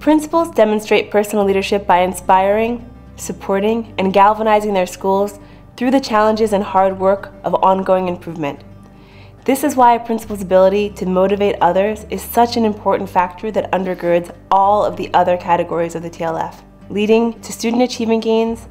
Principals demonstrate personal leadership by inspiring, supporting, and galvanizing their schools through the challenges and hard work of ongoing improvement. This is why a principal's ability to motivate others is such an important factor that undergirds all of the other categories of the TLF, leading to student achievement gains,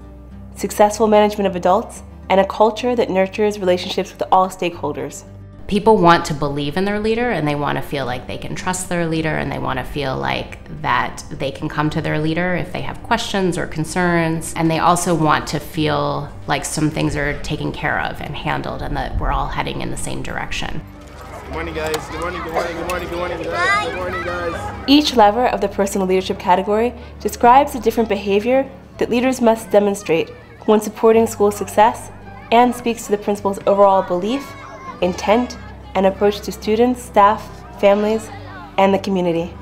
successful management of adults, and a culture that nurtures relationships with all stakeholders. People want to believe in their leader, and they want to feel like they can trust their leader, and they want to feel like that they can come to their leader if they have questions or concerns. And they also want to feel like some things are taken care of and handled, and that we're all heading in the same direction. Good morning, guys. Good morning, good morning, good morning, good morning, guys. Good morning, guys. Each lever of the personal leadership category describes a different behavior that leaders must demonstrate when supporting school success, and speaks to the principal's overall belief, intent, and approach to students, staff, families, and the community.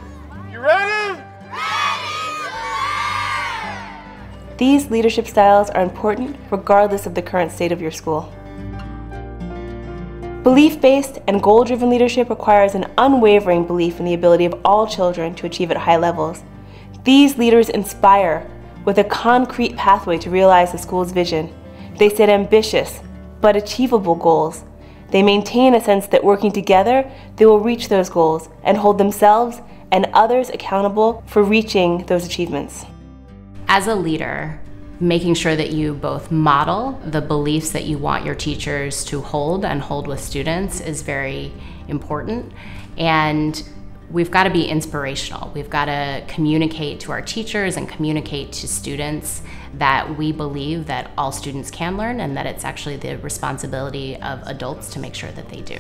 You ready? These leadership styles are important regardless of the current state of your school. Belief-based and goal-driven leadership requires an unwavering belief in the ability of all children to achieve at high levels. These leaders inspire with a concrete pathway to realize the school's vision. They set ambitious but achievable goals. They maintain a sense that working together, they will reach those goals and hold themselves and others accountable for reaching those achievements. As a leader, making sure that you both model the beliefs that you want your teachers to hold and hold with students is very important. And we've got to be inspirational. We've got to communicate to our teachers and communicate to students that we believe that all students can learn, and that it's actually the responsibility of adults to make sure that they do.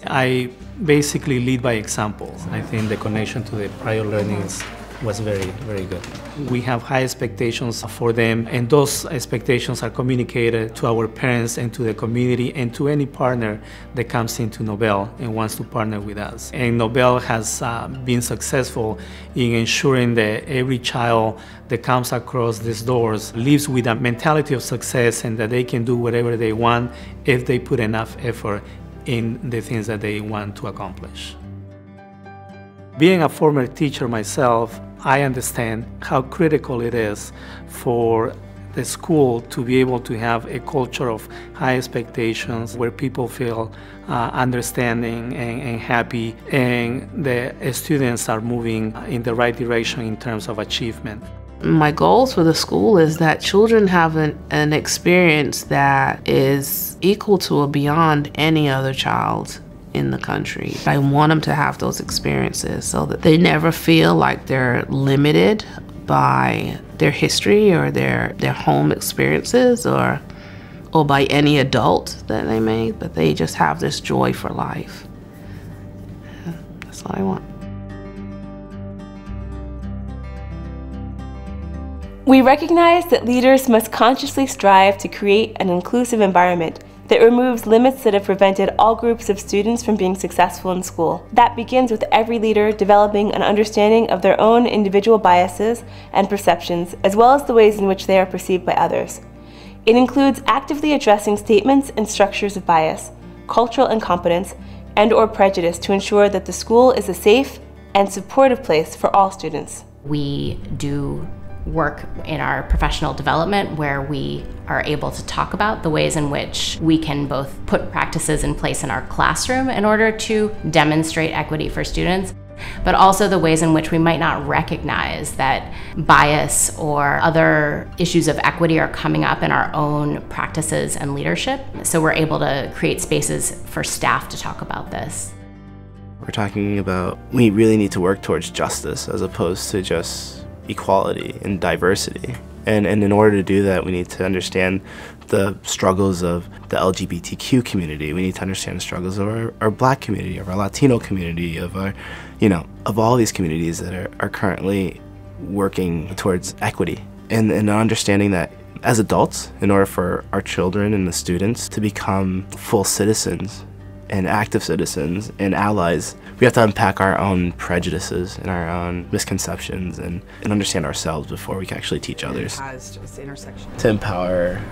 I basically lead by example. I think the connection to the prior learnings was very, very good. We have high expectations for them, and those expectations are communicated to our parents and to the community and to any partner that comes into Nobel and wants to partner with us. And Nobel has been successful in ensuring that every child that comes across these doors lives with a mentality of success, and that they can do whatever they want if they put enough effort in the things that they want to accomplish. Being a former teacher myself, I understand how critical it is for the school to be able to have a culture of high expectations where people feel understanding and happy, and the students are moving in the right direction in terms of achievement. My goals for the school is that children have an experience that is equal to or beyond any other child in the country. I want them to have those experiences so that they never feel like they're limited by their history or their home experiences or by any adult that they may, but they just have this joy for life. Yeah, that's what I want. We recognize that leaders must consciously strive to create an inclusive environment that removes limits that have prevented all groups of students from being successful in school. That begins with every leader developing an understanding of their own individual biases and perceptions, as well as the ways in which they are perceived by others. It includes actively addressing statements and structures of bias, cultural incompetence, and/or prejudice to ensure that the school is a safe and supportive place for all students. We do work in our professional development where we are able to talk about the ways in which we can both put practices in place in our classroom in order to demonstrate equity for students, but also the ways in which we might not recognize that bias or other issues of equity are coming up in our own practices and leadership. So we're able to create spaces for staff to talk about this. We're talking about we really need to work towards justice as opposed to just equality and diversity. And in order to do that, we need to understand the struggles of the LGBTQ community. We need to understand the struggles of our Black community, of our Latino community, of our, of all these communities that are currently working towards equity. And understanding that as adults, in order for our children and the students to become full citizens and active citizens and allies, we have to unpack our own prejudices and our own misconceptions and understand ourselves before we can actually teach others. It has just intersection. To empower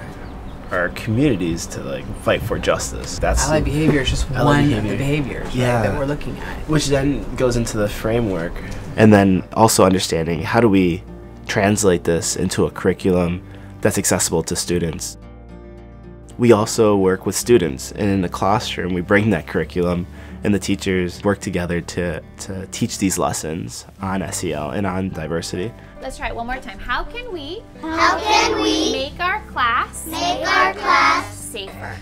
our communities to like fight for justice. That's Allied behavior is just one of the behaviors, yeah, right, that we're looking at. Which then goes into the framework. And then also understanding how do we translate this into a curriculum that's accessible to students. We also work with students, and in the classroom we bring that curriculum and the teachers work together to teach these lessons on SEL and on diversity. Let's try it one more time. How can we make our class safer?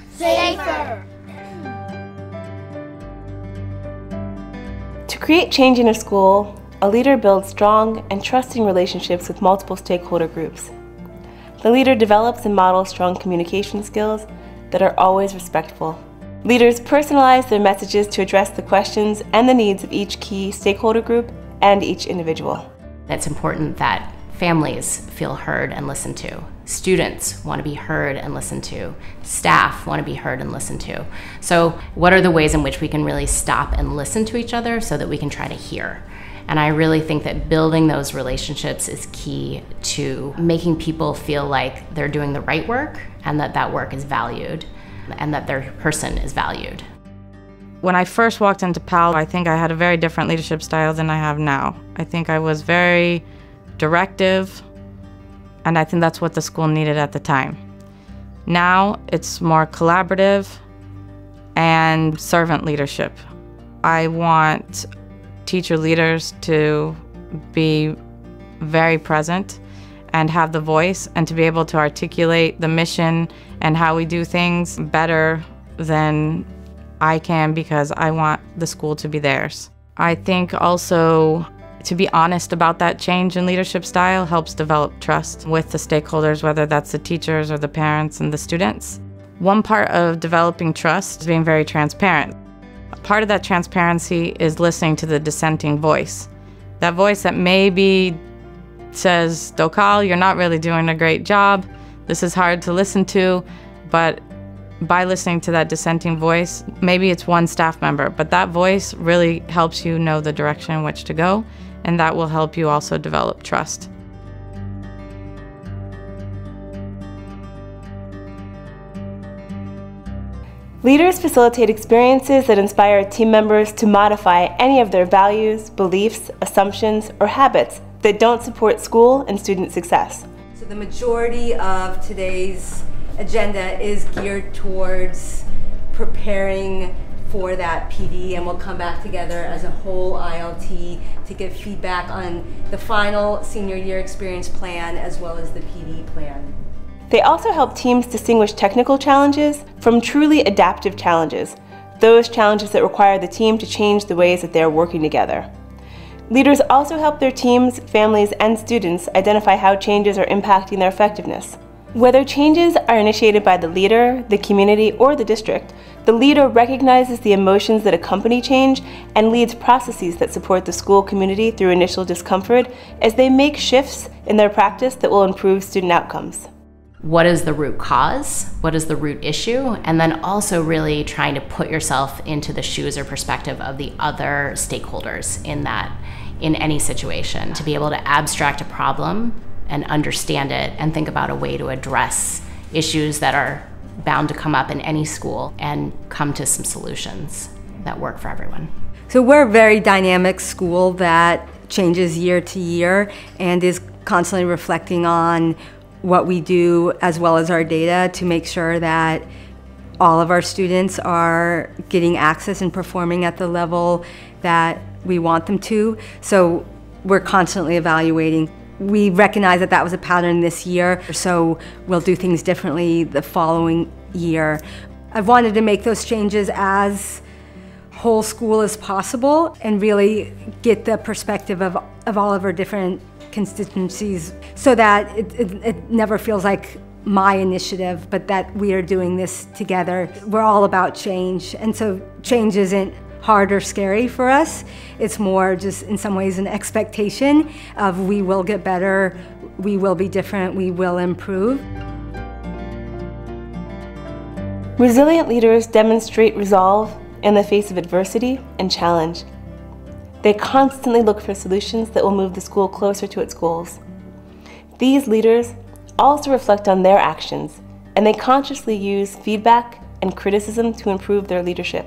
To create change in a school, a leader builds strong and trusting relationships with multiple stakeholder groups. The leader develops and models strong communication skills that are always respectful. Leaders personalize their messages to address the questions and the needs of each key stakeholder group and each individual. It's important that families feel heard and listened to. Students want to be heard and listened to. Staff want to be heard and listened to. So what are the ways in which we can really stop and listen to each other so that we can try to hear? And I really think that building those relationships is key to making people feel like they're doing the right work and that that work is valued and that their person is valued. When I first walked into PAL, I think I had a very different leadership style than I have now. I think I was very directive, and I think that's what the school needed at the time. Now it's more collaborative and servant leadership. I want teacher leaders to be very present and have the voice and to be able to articulate the mission and how we do things better than I can, because I want the school to be theirs. I think also to be honest about that change in leadership style helps develop trust with the stakeholders, whether that's the teachers or the parents and the students. One part of developing trust is being very transparent. Part of that transparency is listening to the dissenting voice. That voice that maybe says, Dokal, you're not really doing a great job. This is hard to listen to. But by listening to that dissenting voice, maybe it's one staff member, but that voice really helps you know the direction in which to go, and that will help you also develop trust. Leaders facilitate experiences that inspire team members to modify any of their values, beliefs, assumptions, or habits that don't support school and student success. So the majority of today's agenda is geared towards preparing for that PD, and we'll come back together as a whole ILT to give feedback on the final senior year experience plan as well as the PD plan. They also help teams distinguish technical challenges from truly adaptive challenges, those challenges that require the team to change the ways that they are working together. Leaders also help their teams, families, and students identify how changes are impacting their effectiveness. Whether changes are initiated by the leader, the community, or the district, the leader recognizes the emotions that accompany change and leads processes that support the school community through initial discomfort as they make shifts in their practice that will improve student outcomes. What is the root cause? What is the root issue? And then also really trying to put yourself into the shoes or perspective of the other stakeholders in any situation, to be able to abstract a problem and understand it and think about a way to address issues that are bound to come up in any school and come to some solutions that work for everyone. So we're a very dynamic school that changes year to year and is constantly reflecting on what we do as well as our data to make sure that all of our students are getting access and performing at the level that we want them to. So we're constantly evaluating. We recognize that that was a pattern this year, so we'll do things differently the following year. I've wanted to make those changes as whole school as possible and really get the perspective of all of our different constituencies so that it never feels like my initiative, but that we are doing this together. We're all about change, and so change isn't hard or scary for us. It's more just in some ways an expectation of we will get better, we will be different, we will improve. Resilient leaders demonstrate resolve in the face of adversity and challenge. They constantly look for solutions that will move the school closer to its goals. These leaders also reflect on their actions and they consciously use feedback and criticism to improve their leadership.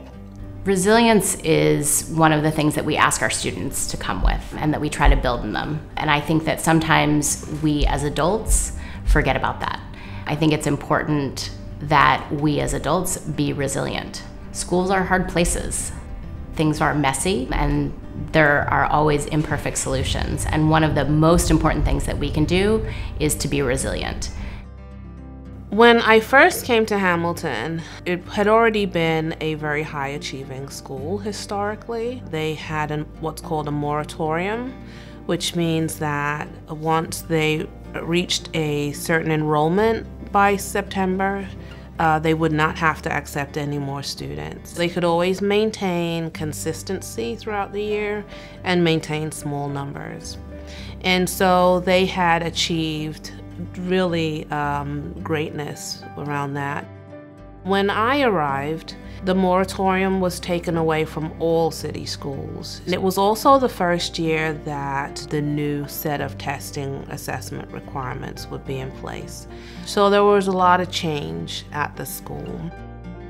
Resilience is one of the things that we ask our students to come with and that we try to build in them. And I think that sometimes we as adults forget about that. I think it's important that we as adults be resilient. Schools are hard places. Things are messy and there are always imperfect solutions. And one of the most important things that we can do is to be resilient. When I first came to Hamilton, it had already been a very high achieving school historically. They had what's called a moratorium, which means that once they reached a certain enrollment by September, they would not have to accept any more students. They could always maintain consistency throughout the year and maintain small numbers. And so they had achieved really greatness around that. When I arrived, the moratorium was taken away from all city schools. It was also the first year that the new set of testing assessment requirements would be in place. So there was a lot of change at the school.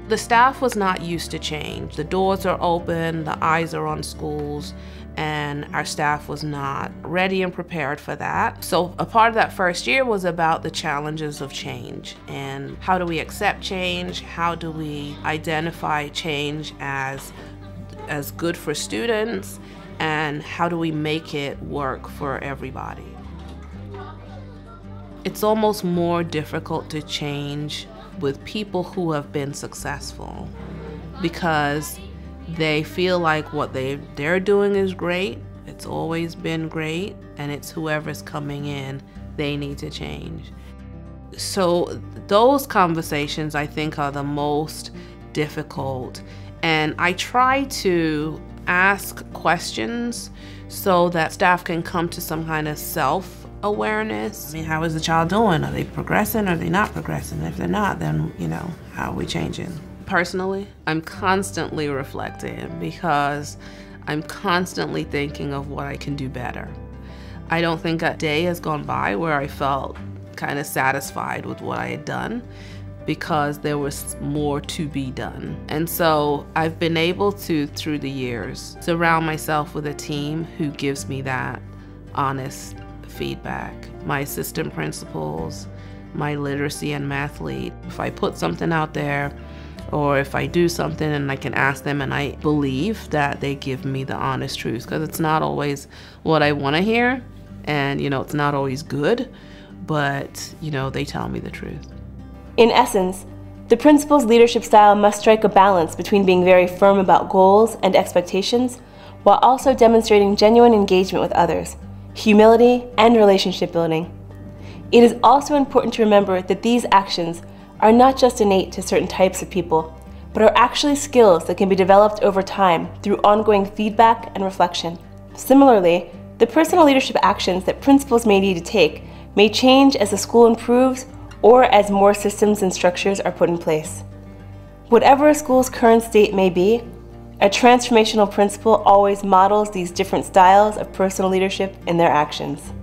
The staff was not used to change. The doors are open, the eyes are on schools, and our staff was not ready and prepared for that. So a part of that first year was about the challenges of change and how do we accept change, how do we identify change as good for students, and how do we make it work for everybody. It's almost more difficult to change with people who have been successful because they feel like what they're doing is great, it's always been great, and it's whoever's coming in, they need to change. So those conversations I think are the most difficult, and I try to ask questions so that staff can come to some kind of self-awareness. I mean, how is the child doing? Are they progressing? Are they not progressing? If they're not, then, how are we changing? Personally, I'm constantly reflecting because I'm constantly thinking of what I can do better. I don't think a day has gone by where I felt kind of satisfied with what I had done because there was more to be done. And so I've been able to, through the years, surround myself with a team who gives me that honest feedback. My assistant principals, my literacy and math lead. If I put something out there, or if I do something and I can ask them and I believe that they give me the honest truth, because it's not always what I want to hear, and it's not always good, but they tell me the truth. In essence, the principal's leadership style must strike a balance between being very firm about goals and expectations while also demonstrating genuine engagement with others, humility, and relationship building. It is also important to remember that these actions are not just innate to certain types of people, but are actually skills that can be developed over time through ongoing feedback and reflection. Similarly, the personal leadership actions that principals may need to take may change as the school improves or as more systems and structures are put in place. Whatever a school's current state may be, a transformational principal always models these different styles of personal leadership in their actions.